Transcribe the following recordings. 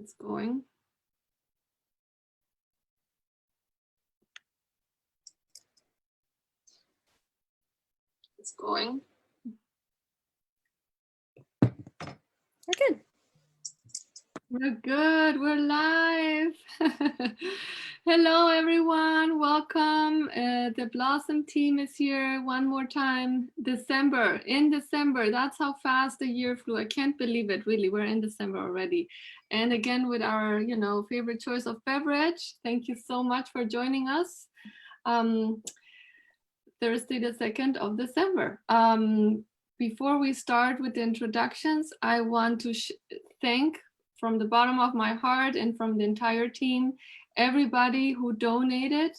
It's going. It's going. We're good. We're good. We're live. Hello, everyone. Welcome. The Blossom team is here one more time. In December. That's how fast the year flew. I can't believe it. Really, we're in December already. And again, with our, favorite choice of beverage. Thank you so much for joining us. Thursday, the 2nd of December. Before we start with the introductions, I want to thank from the bottom of my heart and from the entire team, everybody who donated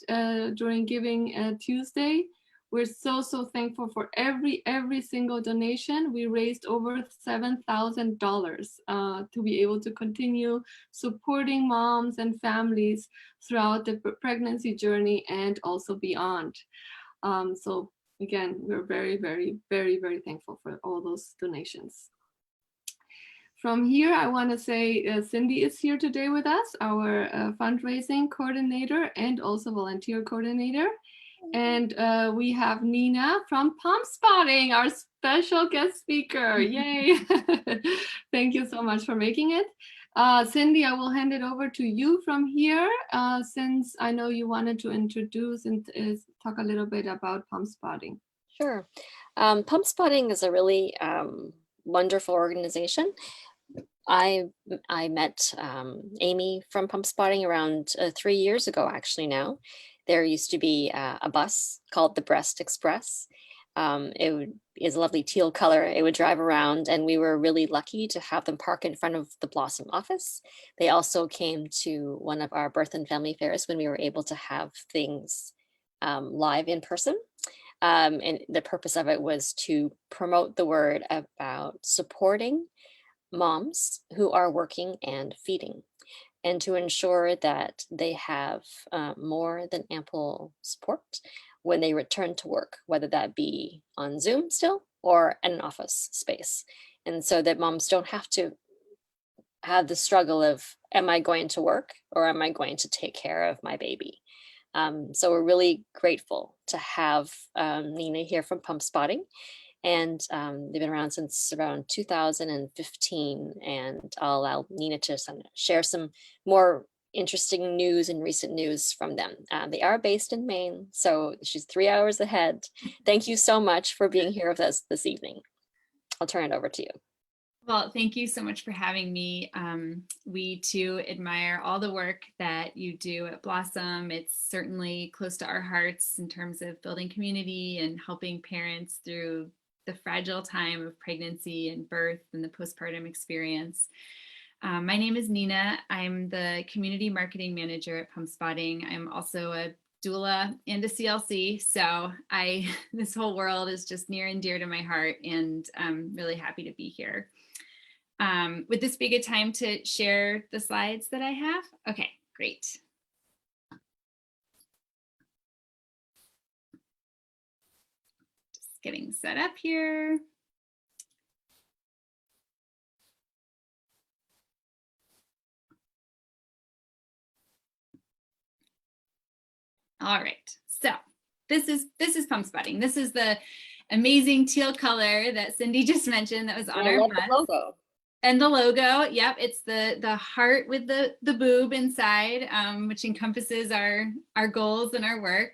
during Giving Tuesday. We're so thankful for every single donation. We raised over $7,000 to be able to continue supporting moms and families throughout the pregnancy journey and also beyond. So again, we're very thankful for all those donations. From here, I want to say Cindy is here today with us, our fundraising coordinator and also volunteer coordinator. And we have Nina from Pumpspotting, our special guest speaker. Yay! Thank you so much for making it. Cindy, I will hand it over to you from here, since I know you wanted to introduce and talk a little bit about Pumpspotting. Sure. Pumpspotting is a really wonderful organization. I met Amy from Pumpspotting around 3 years ago, actually now. There used to be a bus called the Breast Express. It is a lovely teal color. It would drive around, and we were really lucky to have them park in front of the Blossom office. They also came to one of our birth and family fairs when we were able to have things live in person. And the purpose of it was to promote the word about supporting moms who are working and feeding, and to ensure that they have more than ample support when they return to work, whether that be on Zoom still or in an office space. And so that moms don't have to have the struggle of, am I going to work or am I going to take care of my baby? So we're really grateful to have Nina here from Pumpspotting. And they've been around since around 2015, and I'll allow Nina to share some more interesting news and recent news from them. They are based in Maine, so she's 3 hours ahead. Thank you so much for being here with us this evening. I'll turn it over to you. Well, thank you so much for having me. We too admire all the work that you do at Blossom. It's certainly close to our hearts in terms of building community and helping parents through the fragile time of pregnancy and birth and the postpartum experience. My name is Nina. I'm the community marketing manager at Pumpspotting. I'm also a doula and a CLC. So this whole world is just near and dear to my heart, and I'm really happy to be here. Would this be a good time to share the slides that I have? Okay, great. Getting set up here. All right, so this is Pumpspotting. This is the amazing teal color that Cindy just mentioned that was on our bus. Logo. And the logo, yep, it's the heart with the boob inside, which encompasses our goals and our work.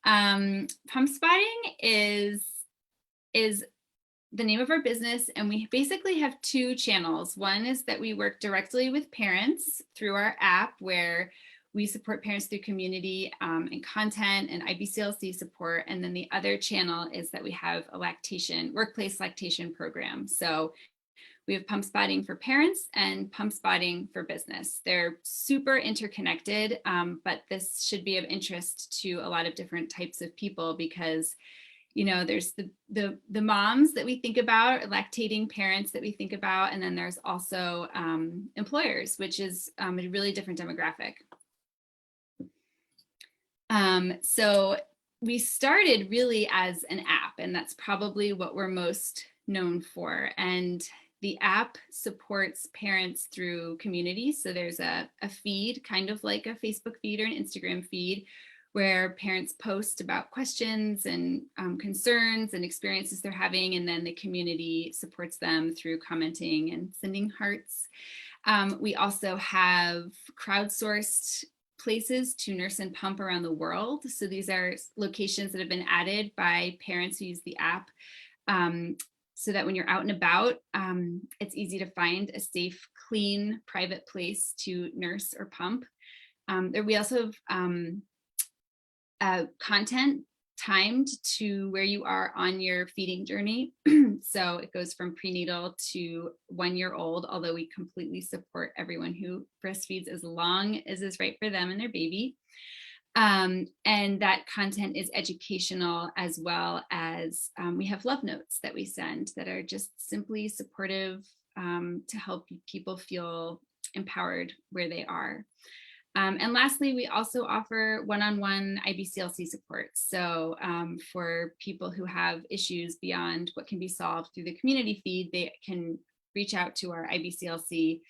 Pumpspotting is the name of our business, and we basically have two channels. One is that we work directly with parents through our app, where we support parents through community and content and IBCLC support. And then the other channel is that we have a workplace lactation program. So we have Pumpspotting for parents and Pumpspotting for business. They're super interconnected, but this should be of interest to a lot of different types of people, because there's the moms that we think about, lactating parents that we think about, and then there's also employers, which is a really different demographic. So we started really as an app, and that's probably what we're most known for. And the app supports parents through community. So there's a feed, kind of like a Facebook feed or an Instagram feed, where parents post about questions and concerns and experiences they're having, and then the community supports them through commenting and sending hearts. We also have crowdsourced places to nurse and pump around the world. So these are locations that have been added by parents who use the app, so that when you're out and about, it's easy to find a safe, clean, private place to nurse or pump. We also have content timed to where you are on your feeding journey. So it goes from prenatal to 1 year old, although we completely support everyone who breastfeeds as long as is right for them and their baby. And that content is educational, as well as we have love notes that we send that are just simply supportive to help people feel empowered where they are. And lastly, we also offer one-on-one IBCLC support. So for people who have issues beyond what can be solved through the community feed, they can reach out to our IBCLC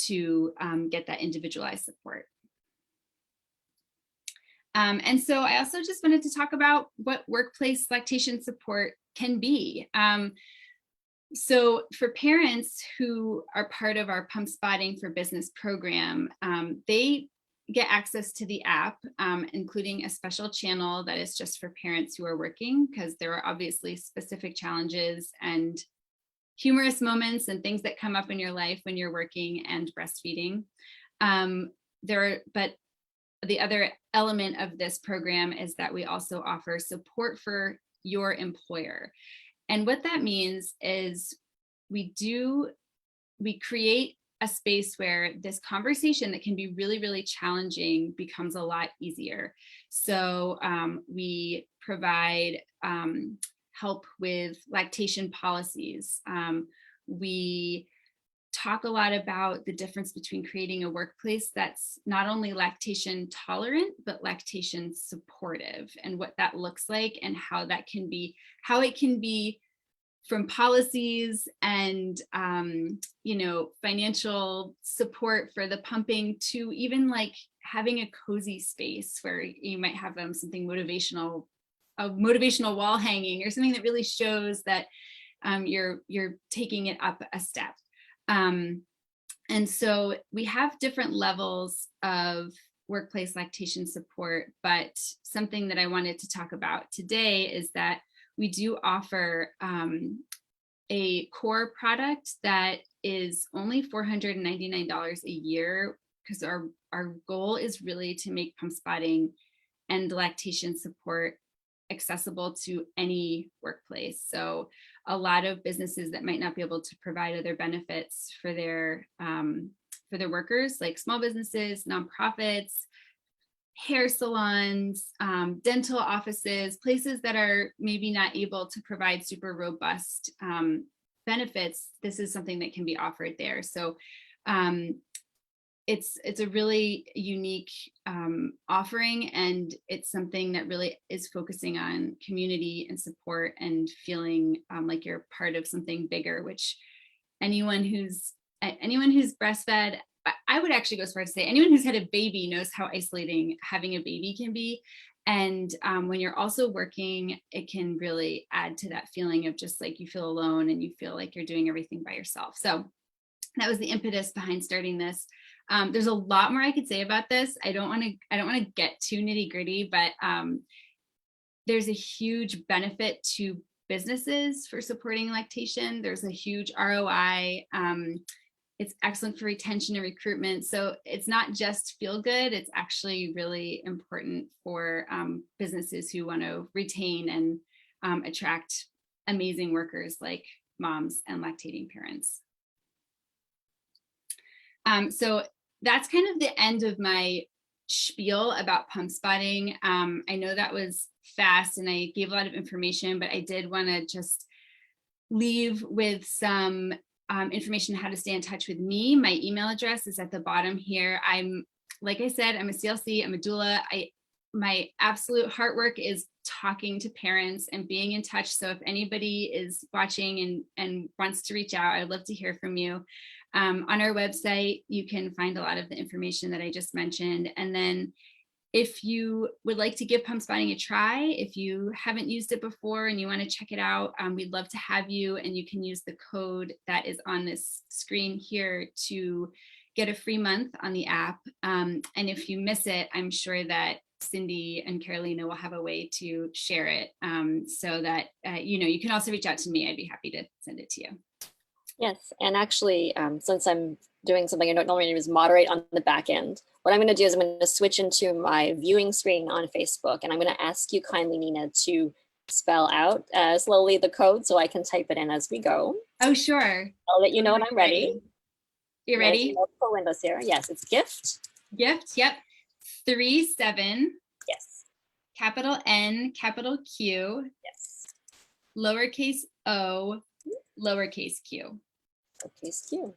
to get that individualized support. And so I also just wanted to talk about what workplace lactation support can be. So for parents who are part of our Pumpspotting for Business program, they get access to the app, including a special channel that is just for parents who are working, because there are obviously specific challenges and humorous moments and things that come up in your life when you're working and breastfeeding. But the other element of this program is that we also offer support for your employer. And what that means is we create a space where this conversation that can be really, really challenging becomes a lot easier. So we provide help with lactation policies. We talk a lot about the difference between creating a workplace that's not only lactation tolerant, but lactation supportive, and what that looks like, and how it can be from policies and financial support for the pumping, to even like having a cozy space where you might have something motivational, a motivational wall hanging, or something that really shows that you're taking it up a step. And so we have different levels of workplace lactation support, but something that I wanted to talk about today is that we do offer a core product that is only $499 a year, because our goal is really to make Pumpspotting and lactation support accessible to any workplace. So a lot of businesses that might not be able to provide other benefits for their workers, like small businesses, nonprofits, hair salons, dental offices, places that are maybe not able to provide super robust benefits, this is something that can be offered there. So it's a really unique offering, and it's something that really is focusing on community and support and feeling like you're part of something bigger, which anyone who's breastfed, I would actually go as far as to say anyone who's had a baby knows how isolating having a baby can be. And when you're also working, it can really add to that feeling of just like you feel alone and you feel like you're doing everything by yourself. So that was the impetus behind starting this. There's a lot more I could say about this. I don't want to get too nitty gritty, but there's a huge benefit to businesses for supporting lactation. There's a huge ROI. It's excellent for retention and recruitment. So it's not just feel good, it's actually really important for businesses who want to retain and attract amazing workers like moms and lactating parents. So that's kind of the end of my spiel about Pumpspotting. I know that was fast and I gave a lot of information, but I did want to just leave with some information on how to stay in touch with me. My email address is at the bottom here. Like I said, I'm a CLC, I'm a doula. My absolute heart work is talking to parents and being in touch. So if anybody is watching and wants to reach out, I'd love to hear from you. On our website, you can find a lot of the information that I just mentioned. And then if you would like to give Pumpspotting a try, if you haven't used it before and you want to check it out, we'd love to have you, and you can use the code that is on this screen here to get a free month on the app. And if you miss it, I'm sure that Cindy and Carolina will have a way to share it, so that you can also reach out to me. I'd be happy to send it to you. Yes, and actually, since I'm doing something I don't normally do is moderate on the back end, what I'm going to do is I'm going to switch into my viewing screen on Facebook, and I'm going to ask you kindly, Nina, to spell out slowly the code so I can type it in as we go. Oh, sure. I'll let you know when I'm ready. You ready? Multiple windows here. Yes, it's gift. Gift, yep. 37. Yes. Capital N, capital Q. Yes. Lowercase o, lowercase q. Lowercase q.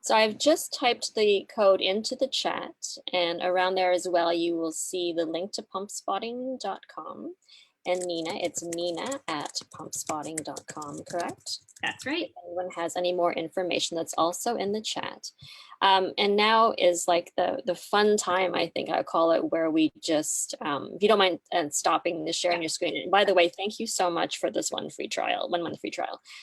So I've just typed the code into the chat, and around there as well, you will see the link to pumpspotting.com. And Nina, it's nina@pumpspotting.com, correct? That's right. If anyone has any more information, that's also in the chat. And now is like the fun time, I think I call it, where we just, if you don't mind stopping the sharing your screen. And by the way, thank you so much for this 1 month free trial.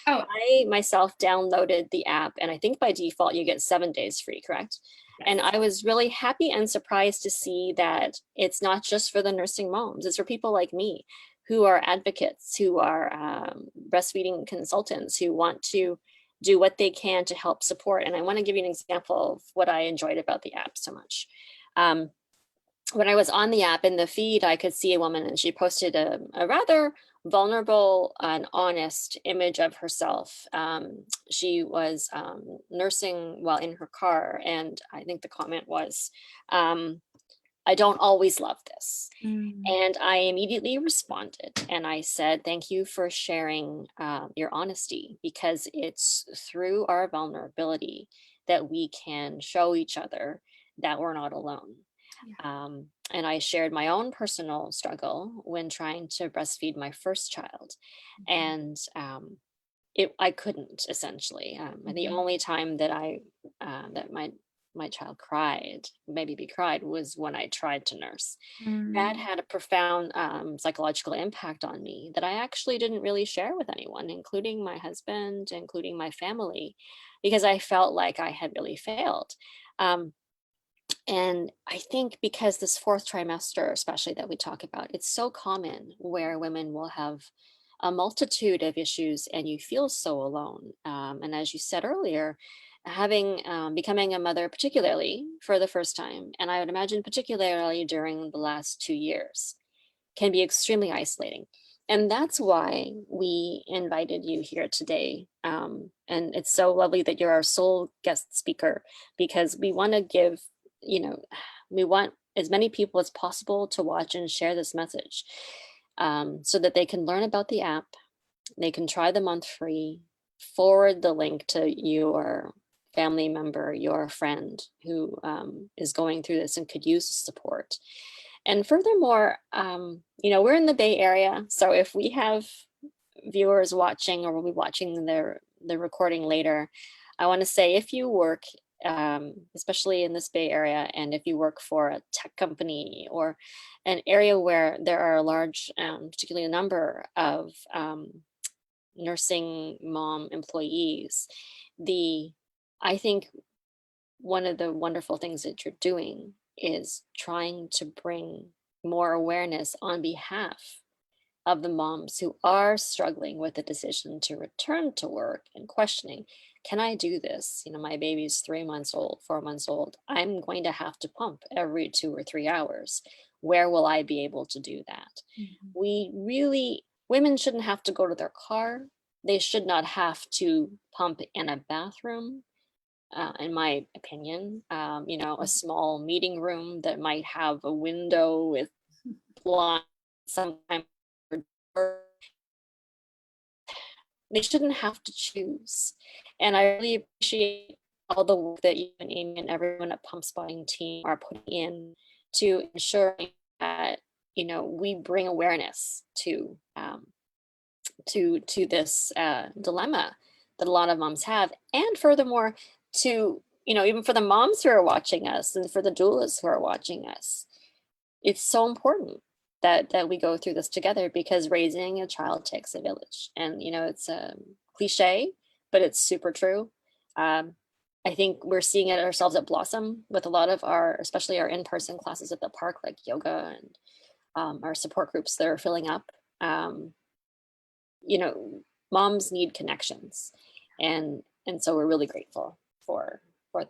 Oh, I myself downloaded the app, and I think by default you get 7 days free, correct? yes. And I was really happy and surprised to see that it's not just for the nursing moms, it's for people like me who are advocates, who are breastfeeding consultants, who want to do what they can to help support. And I want to give you an example of what I enjoyed about the app so much. When I was on the app, in the feed, I could see a woman, and she posted a rather vulnerable and honest image of herself. She was nursing while in her car, and I think the comment was, I don't always love this. And I immediately responded, and I said, thank you for sharing your honesty, because it's through our vulnerability that we can show each other that we're not alone. Yeah. And I shared my own personal struggle when trying to breastfeed my first child. And I couldn't, essentially. And the only time that that my child cried, my baby cried, was when I tried to nurse. That had a profound psychological impact on me that I actually didn't really share with anyone, including my husband, including my family, because I felt like I had really failed. And I think because this 4th trimester, especially that we talk about, it's so common where women will have a multitude of issues and you feel so alone. And as you said earlier, becoming a mother, particularly for the first time, and I would imagine particularly during the last 2 years, can be extremely isolating. And that's why we invited you here today. And it's so lovely that you're our sole guest speaker, because we want to give, we want as many people as possible to watch and share this message, so that they can learn about the app, they can try the month free, forward the link to your family member, your friend who is going through this and could use support. And furthermore, we're in the Bay Area, so if we have viewers watching or will be watching the recording later, I want to say, if you work, especially in this Bay Area, and if you work for a tech company or an area where there are a large, particularly a number of nursing mom employees, I think one of the wonderful things that you're doing is trying to bring more awareness on behalf of the moms who are struggling with the decision to return to work and questioning, can I do this? My baby's 3 months old, 4 months old. I'm going to have to pump every 2 or 3 hours. Where will I be able to do that? Women shouldn't have to go to their car. They should not have to pump in a bathroom. In my opinion, a small meeting room that might have a window with blinds sometimes. They shouldn't have to choose. And I really appreciate all the work that you and Amy and everyone at Pumpspotting team are putting in to ensuring that we bring awareness to this dilemma that a lot of moms have, and furthermore, to even for the moms who are watching us and for the doulas who are watching us, it's so important that we go through this together, because raising a child takes a village. And it's a cliche, but it's super true. I think we're seeing it ourselves at Blossom with a lot of especially our in-person classes at the park, like yoga and our support groups that are filling up. Moms need connections, and so we're really grateful for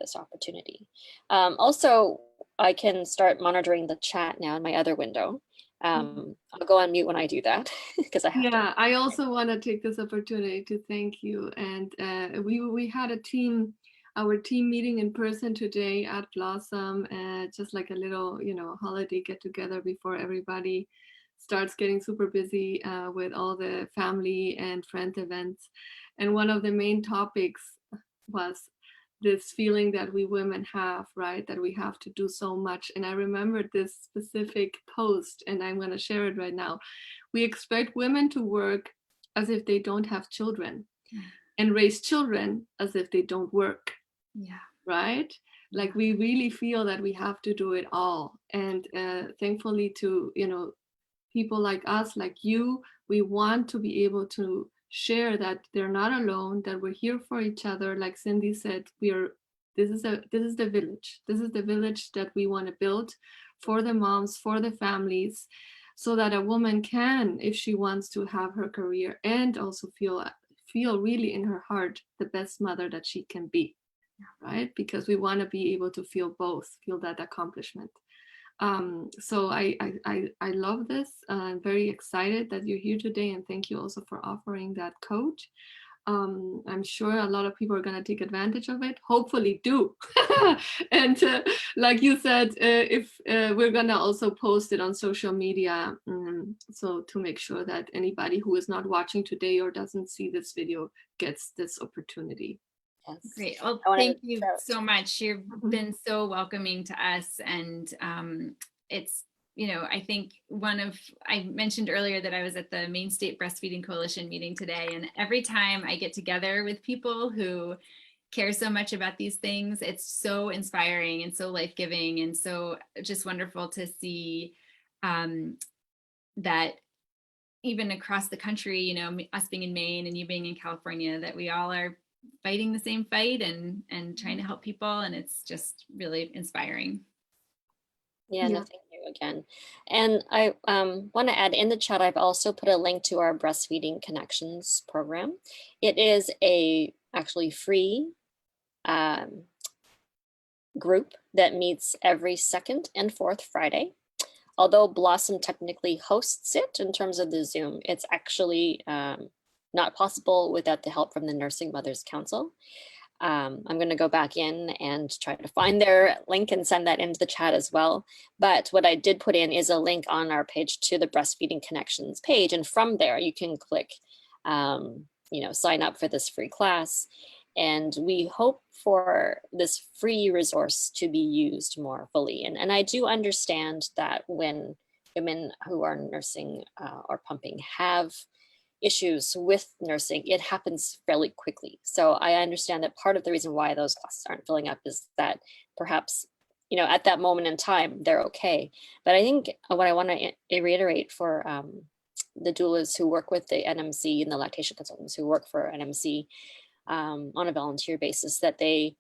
this opportunity. Also, I can start monitoring the chat now in my other window. I'll go on mute when I do that because I have to. I also want to take this opportunity to thank you. And we had our team meeting in person today at Blossom, just like a little, holiday get together before everybody starts getting super busy with all the family and friend events. And one of the main topics was this feeling that we women have, right? That we have to do so much. And I remembered this specific post, and I'm going to share it right now. We expect women to work as if they don't have children, and raise children as if they don't work. Yeah. Right? Like we really feel that we have to do it all. And thankfully to, people like us, like you, we want to be able to share that they're not alone, that we're here for each other. Like Cindy said, this is the village. This is the village that we want to build for the moms, for the families, so that a woman can, if she wants to, have her career and also feel really in her heart the best mother that she can be. Right? Because we want to be able to feel that accomplishment. So I love this. I'm very excited that you're here today, and thank you also for offering that coach. I'm sure a lot of people are going to take advantage of it. Hopefully do. And like you said, if we're going to also post it on social media, so to make sure that anybody who is not watching today or doesn't see this video gets this opportunity. Yes. Great. Well, thank you so much. You've been so welcoming to us. And it's, I think I mentioned earlier that I was at the Maine State Breastfeeding Coalition meeting today. And every time I get together with people who care so much about these things, it's so inspiring and so life-giving, and so just wonderful to see that even across the country, us being in Maine and you being in California, that we all are fighting the same fight and trying to help people. And it's just really inspiring. Yeah, no, thank you again. And I want to add, in the chat, I've also put a link to our Breastfeeding Connections program. It is actually free group that meets every second and fourth Friday. Although Blossom technically hosts it in terms of the Zoom, it's actually not possible without the help from the Nursing Mothers Council. I'm going to go back in and try to find their link and send that into the chat as well. But what I did put in is a link on our page to the Breastfeeding Connections page. And from there, you can click, sign up for this free class. And we hope for this free resource to be used more fully. And I do understand that when women who are nursing or pumping have issues with nursing, it happens fairly quickly. So I understand that part of the reason why those classes aren't filling up is that perhaps, at that moment in time, they're okay. But I think what I want to reiterate for the doulas who work with the NMC and the lactation consultants who work for NMC on a volunteer basis, that they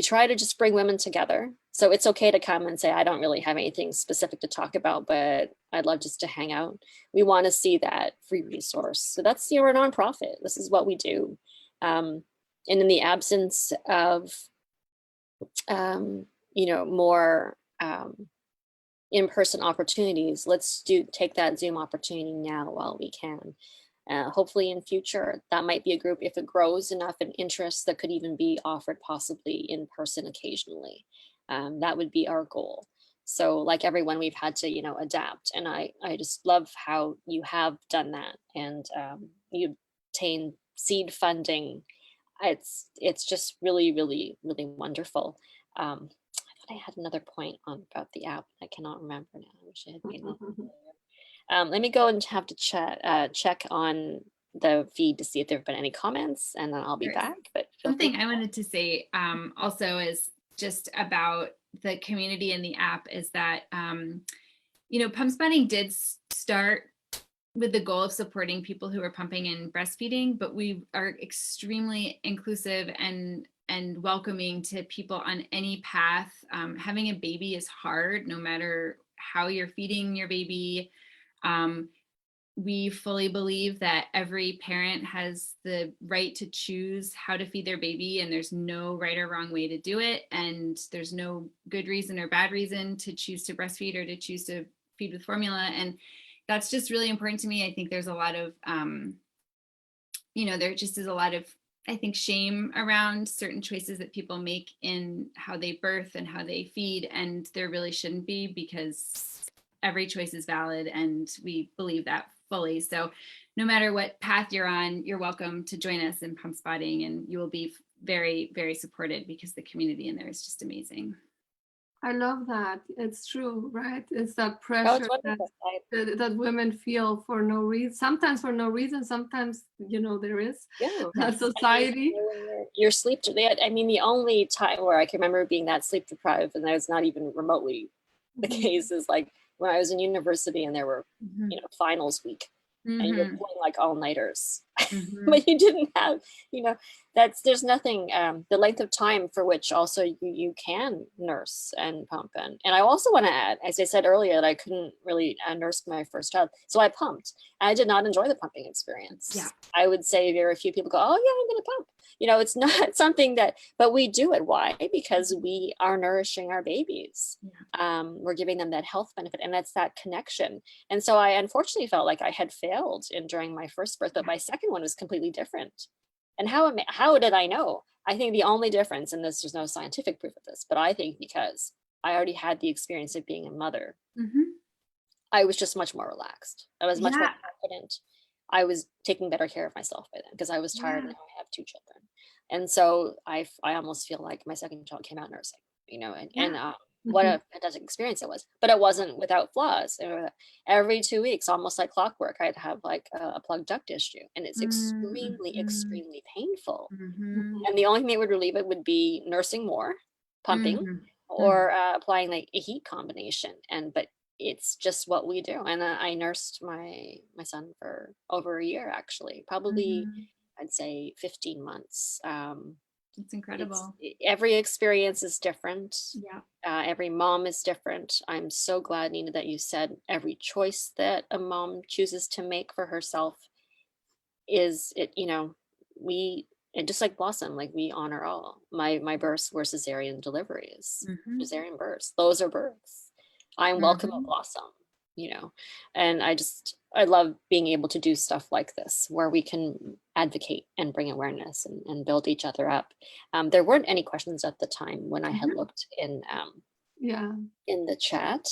try to just bring women together. So it's okay to come and say, I don't really have anything specific to talk about, but I'd love just to hang out. We want to see that free resource. So that's, we're a nonprofit. This is what we do. And in the absence of, more in-person opportunities, let's take that Zoom opportunity now while we can. Hopefully in future, that might be a group, if it grows enough in interest, that could even be offered possibly in person occasionally. That would be our goal. So like everyone, we've had to, adapt. And I just love how you have done that. And you obtain seed funding. It's just really, really, really wonderful. I thought I had another point on about the app. I cannot remember now. I wish I had made that earlier. Let me go and have to check on the feed to see if there have been any comments, and then I'll be back. But something I wanted to say also is just about the community in the app is that, Pumpspotting did start with the goal of supporting people who are pumping and breastfeeding, but we are extremely inclusive and welcoming to people on any path. Having a baby is hard, no matter how you're feeding your baby. We fully believe that every parent has the right to choose how to feed their baby, and there's no right or wrong way to do it. And there's no good reason or bad reason to choose to breastfeed or to choose to feed with formula. And that's just really important to me. I think there's a lot of, there just is a lot of, I think, shame around certain choices that people make in how they birth and how they feed. And there really shouldn't be, because every choice is valid, and we believe that fully. So no matter what path you're on, you're welcome to join us in Pumpspotting, and you will be very, very supported, because the community in there is just amazing. I love that. It's true, right? It's that Oh, pressure it's wonderful. that women feel for no reason. Sometimes for no reason. Sometimes, there is Yeah, society. You're sleep. I mean, the only time where I can remember being that sleep deprived, and that was not even remotely the case, is like when I was in university and there were, finals week, and you're pulling like all-nighters, but you didn't have, there's nothing, the length of time for which also you can nurse and pump. And I also want to add, as I said earlier, that I couldn't really nurse my first child, so I pumped. I did not enjoy the pumping experience. Yeah. I would say very few people go, oh yeah, I'm going to pump. It's not something that, but we do it. Why? Because we are nourishing our babies. Yeah. We're giving them that health benefit, and that's that connection. And so I unfortunately felt like I had failed during my first birth, but my second one was completely different. And how did I know? I think the only difference, and there's no scientific proof of this, but I think because I already had the experience of being a mother, I was just much more relaxed. I was much more confident. I was taking better care of myself by then, because I was tired, and I have 2 children. And so I almost feel like my second child came out nursing, and what a fantastic experience it was. But it wasn't without flaws. Every 2 weeks, almost like clockwork, I'd have like a plugged duct issue, and it's extremely, extremely painful. And the only thing that would relieve it would be nursing more, pumping, or applying like a heat combination. But it's just what we do. And I nursed my son for over a year, actually, probably I'd say 15 months. It's incredible. Every experience is different. Yeah. Every mom is different. I'm so glad, Nina, that you said every choice that a mom chooses to make for herself is it, and just like Blossom, like we honor all. My births were cesarean deliveries, cesarean births. Those are births. I'm welcome at Blossom, and I love being able to do stuff like this, where we can advocate and bring awareness and build each other up. There weren't any questions at the time when I had looked in the chat.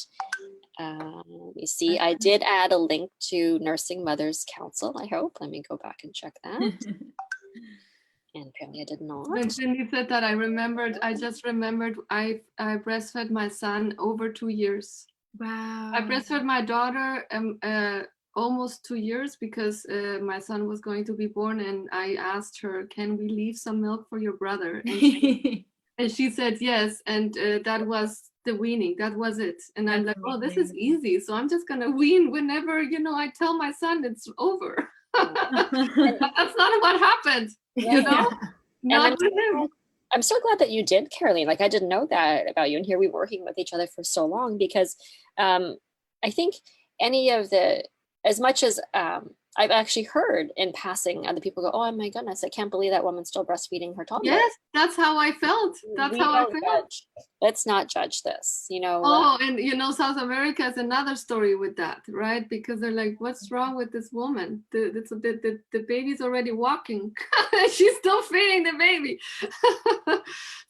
Let me see. I did add a link to Nursing Mothers Council, I hope. Let me go back and check that. And apparently I did not. When Cindy said that, I just remembered I breastfed my son over 2 years. Wow. I breastfed my daughter almost 2 years, because my son was going to be born, and I asked her, can we leave some milk for your brother? And she said yes, and that was the weaning. That was it. And I'm like, oh, this is easy. So I'm just going to wean whenever, I tell my son it's over. But that's not what happened. Not with him. I'm so glad that you did, Caroline. Like, I didn't know that about you, and here we were working with each other for so long, because I think as much as I've actually heard in passing other people go, oh my goodness, I can't believe that woman's still breastfeeding her toddler. Yes, that's how I felt. Let's not judge this, Oh, and South America is another story with that, right? Because they're like, what's wrong with this woman? The baby's already walking. She's still feeding the baby.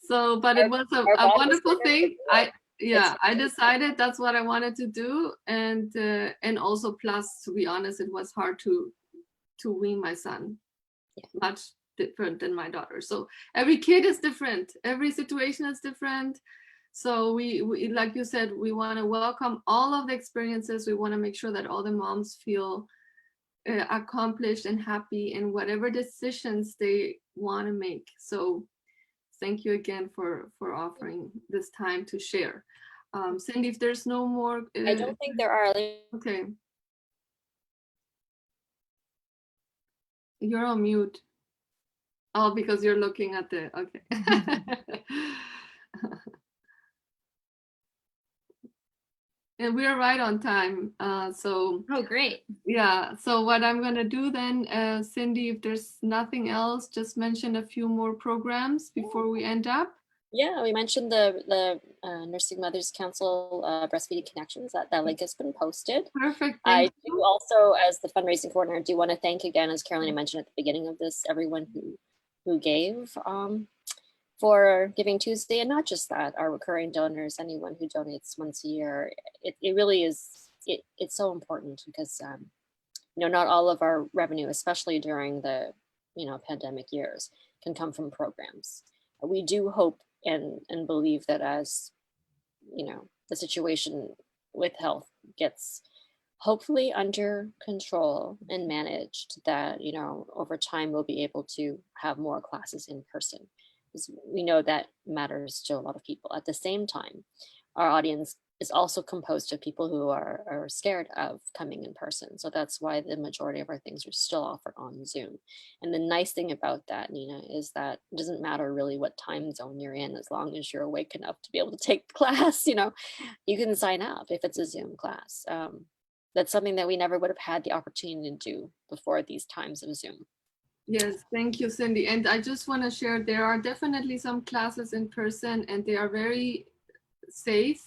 So, but it was a wonderful thing. I decided that's what I wanted to do, and also, plus, to be honest, it was hard to wean my son. Much different than my daughter. So every kid is different. Every situation is different. So we like you said, we want to welcome all of the experiences. We want to make sure that all the moms feel accomplished and happy in whatever decisions they want to make. So thank you again for offering this time to share. Cindy, if there's no more, I don't think there are. okay, you're on mute. Oh, because you're looking at the, okay. And we're right on time. So Oh, great. yeah, so what I'm gonna do then, Cindy, if there's nothing else, just mention a few more programs before we end up. Yeah, we mentioned the Nursing Mothers Council Breastfeeding Connections. That link has been posted. Perfect. I Thank do you. also, as the fundraising coordinator, do want to thank again, as Carolina mentioned at the beginning of this, everyone who gave for Giving Tuesday, and not just that, our recurring donors, anyone who donates once a year. It really is. It's so important because not all of our revenue, especially during the pandemic years, can come from programs. We do hope and believe that as the situation with health gets hopefully under control and managed, that over time we'll be able to have more classes in person, because we know that matters to a lot of people. At the same time, our audience is also composed of people who are scared of coming in person. So that's why the majority of our things are still offered on Zoom. And the nice thing about that, Nina, is that it doesn't matter really what time zone you're in, as long as you're awake enough to be able to take the class, you can sign up if it's a Zoom class. That's something that we never would have had the opportunity to do before these times of Zoom. Yes, thank you, Cindy. And I just want to share, there are definitely some classes in person, and they are very safe,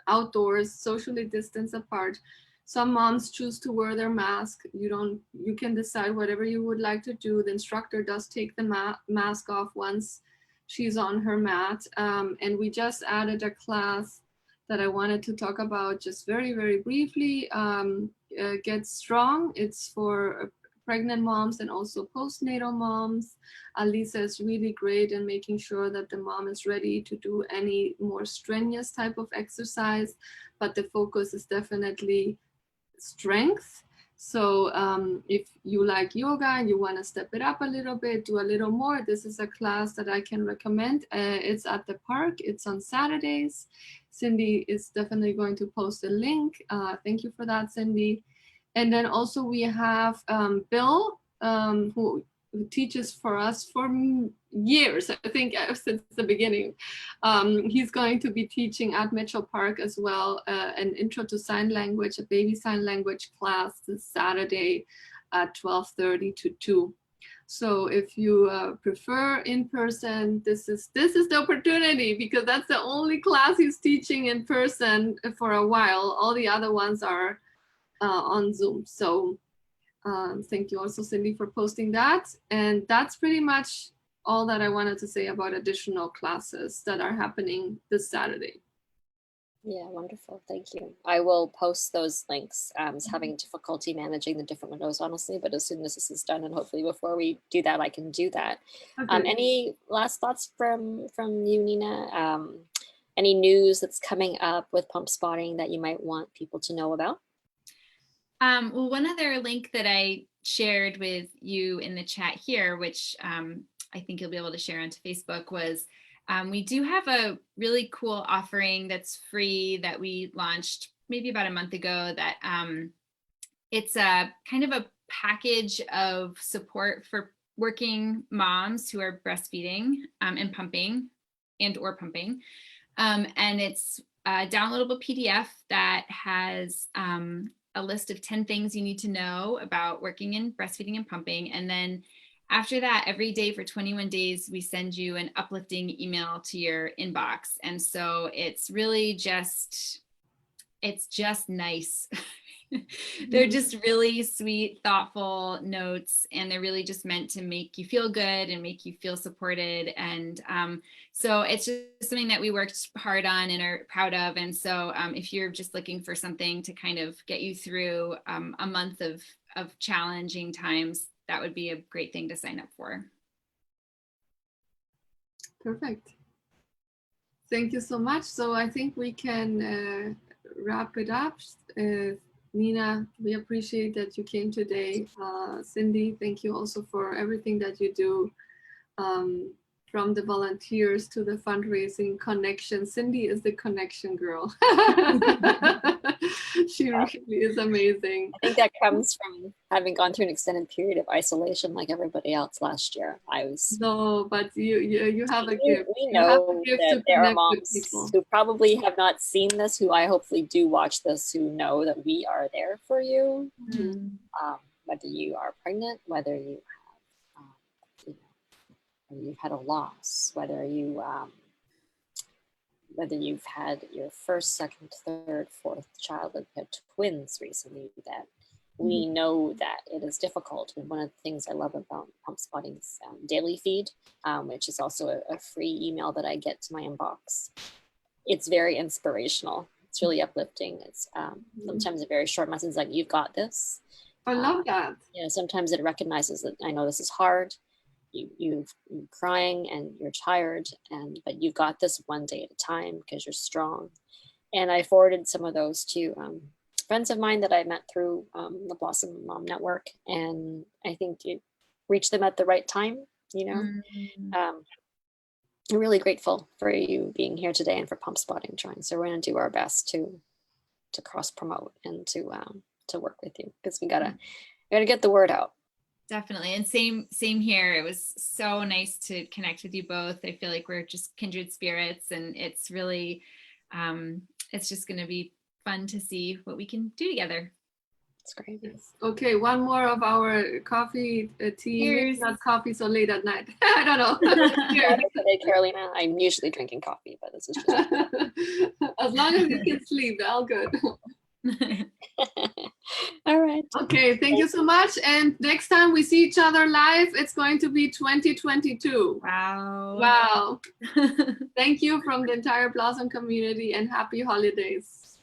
outdoors, socially distanced apart. Some moms choose to wear their mask. You can decide whatever you would like to do. The instructor does take the mask off once she's on her mat. And we just added a class that I wanted to talk about just very, very briefly. Get Strong. It's for pregnant moms and also postnatal moms. Alisa is really great in making sure that the mom is ready to do any more strenuous type of exercise, but the focus is definitely strength. So if you like yoga and you want to step it up a little bit, do a little more, this is a class that I can recommend. It's at the park. It's on Saturdays. Cindy is definitely going to post a link. Thank you for that, Cindy. And then also we have Bill, who teaches for us for years, I think since the beginning. He's going to be teaching at Mitchell Park as well, an Intro to Sign Language, a baby sign language class this Saturday at 12:30 to 2. So if you prefer in person, this is the opportunity, because that's the only class he's teaching in person for a while. All the other ones are on Zoom. So thank you also, Cindy, for posting that. And that's pretty much all that I wanted to say about additional classes that are happening this Saturday. Yeah, wonderful. Thank you. I will post those links. I was having difficulty managing the different windows, honestly, but as soon as this is done, and hopefully before we do that, I can do that. Okay. Any last thoughts from you, Nina? Any news that's coming up with Pumpspotting that you might want people to know about? Well, one other link that I shared with you in the chat here, which I think you'll be able to share onto Facebook, was we do have a really cool offering that's free that we launched maybe about a month ago, that it's a kind of a package of support for working moms who are breastfeeding and pumping or pumping. And it's a downloadable PDF that has a list of 10 things you need to know about working in breastfeeding and pumping. And then after that, every day for 21 days, we send you an uplifting email to your inbox. And so it's really just nice. They're just really sweet, thoughtful notes, and they're really just meant to make you feel good and make you feel supported. And so it's just something that we worked hard on and are proud of. And so if you're just looking for something to kind of get you through a month of challenging times, that would be a great thing to sign up for. Perfect. Thank you so much. So I think we can wrap it up. Nina, we appreciate that you came today. Cindy, thank you also for everything that you do, from the volunteers to the fundraising connection. Cindy is the connection girl. She really is amazing. I think that comes from having gone through an extended period of isolation like everybody else last year. I was No, but you have a gift. we You have a know gift that to there are connect with moms people. who probably have not seen this, who I hopefully do watch this, who know that we are there for you. Whether you are pregnant, whether you have, whether you've had a loss, whether you've had your first, second, third, fourth child, like you had twins recently, that we know that it is difficult. And one of the things I love about Pumpspotting's daily feed, which is also a free email that I get to my inbox, it's very inspirational. It's really uplifting. It's sometimes a very short message like, you've got this. I love that. Sometimes it recognizes that I know this is hard. You're crying and you're tired, but you've got this one day at a time because you're strong. And I forwarded some of those to friends of mine that I met through the Blossom Mom Network, and I think it reached them at the right time. I'm really grateful for you being here today and for Pumpspotting trying. So we're going to do our best to cross promote and to work with you, because we gotta get the word out. Definitely. And same here. It was so nice to connect with you both. I feel like we're just kindred spirits, and it's really, it's just going to be fun to see what we can do together. It's great. Yes. Okay, one more of our coffee, tea. Cheers. Not coffee so late at night. I don't know. Cheers. Today, Carolina, I'm usually drinking coffee, but this is just as long as you can sleep, all good. all right. Okay, thank you so much. And next time we see each other live, it's going to be 2022. Wow. Thank you from the entire Blossom community, and happy holidays.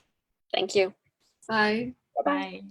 Thank you. Bye. Bye.